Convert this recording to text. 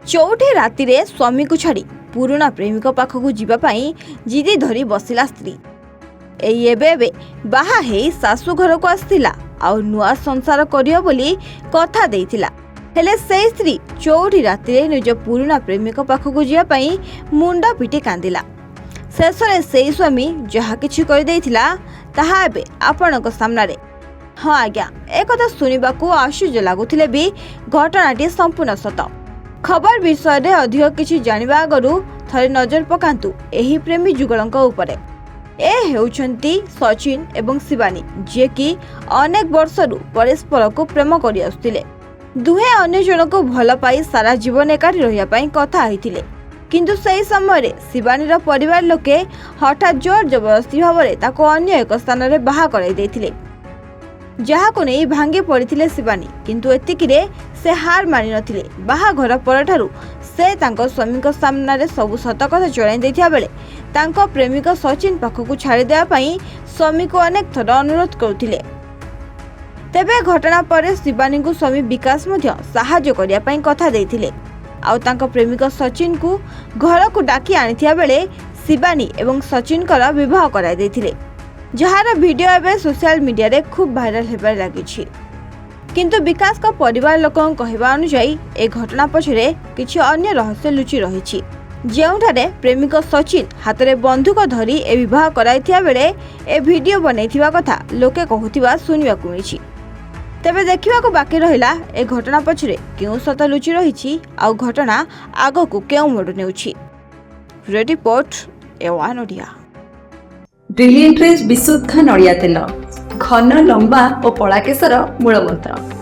चौठी राति रे स्वामी को छाड़ी पुराना प्रेमिक पाखक जीवाई जिदी धरी बसिला स्त्री एबे बाहा हेई सासु घर को आसथिला आउ नुआ संसार करियो बोली कथा देइथिला। हेले से स्त्री चौठी राति रे निज पुराना प्रेमिक पाखक जीवाई मुंडा पिटी कांदिला। शेषरे से स्वामी जहा किछि करि देइथिला ताहा एबे आपणक सामना रे। हाँ आज्ञा एक कथा सुनिबाकू आश्चर्य लागुथिले भी घटनाटी संपूर्ण सत। खबर विषय रे अधिक किछि जानिबा आगरु थरे नजर पकांतु एही प्रेमी जुगलंक उपरे। ए हेउछंती सचिन एवं शिवानी जे कि अनेक वर्षरु परस्पर को प्रेम करि आसुथिले। दुहे अन्य जन को भल पाई सारा जीवन एकाठी रहिया पई कथा होइथिले। किंतु सही समय शिवानी परिवार लोके हठात जोर जबरदस्ती भाव में ताको अन्य एक स्थान रे बाहा कराई देथिले, जहा को नहीं भांगी पड़िथिले शिवानी। किंतु एतिकिरे से हार मानि नथिले। बाहाघर परठारु से तांको स्वामीक सामना रे सब सत कथा जणाई दैथिया बेले तांको प्रेमिक सचिन पाखकु छाड़ी देवा पई स्वामी को अनेक थर अनुरोध करुथिले। तेबे घटना पर शिवानी को स्वामी विकास मध्य सहाय्य करिया पई कथा देथिले आउ तांको प्रेमिक सचिन को घर को डाकी आनिथिया बेले शिवानी एवं सचिन कर विवाह कराई देथिले, जहार वीडियो एवं सोशल मीडिया रे खूब भाइराल हेबार लागिछि। किंतु विकास का परिवार लोकन कहबा अनुसार ए घटना पछरे किछि अन्य रहस्य लुचि रहिछि, जेउठारे प्रेमिक सचिन हाथ में बंदूक धरी ए विवाह कराइथिया बेले ए वीडियो बनैथिबा कथा लोके कहूथिबा सुनिबाकु मिलिछि। तेबे देखिबाकू बाकी रहिला ए घटना पछरे केउ सत लुचि रहिछि आउ घटना आगकू केउ मोड़ नेउछि। रिपोर्ट एवान ओडिया। ब्रिलियंट रेज विशुद्ध नड़िया तेल घन लंबा और पड़ा केशर मूलमंत्र।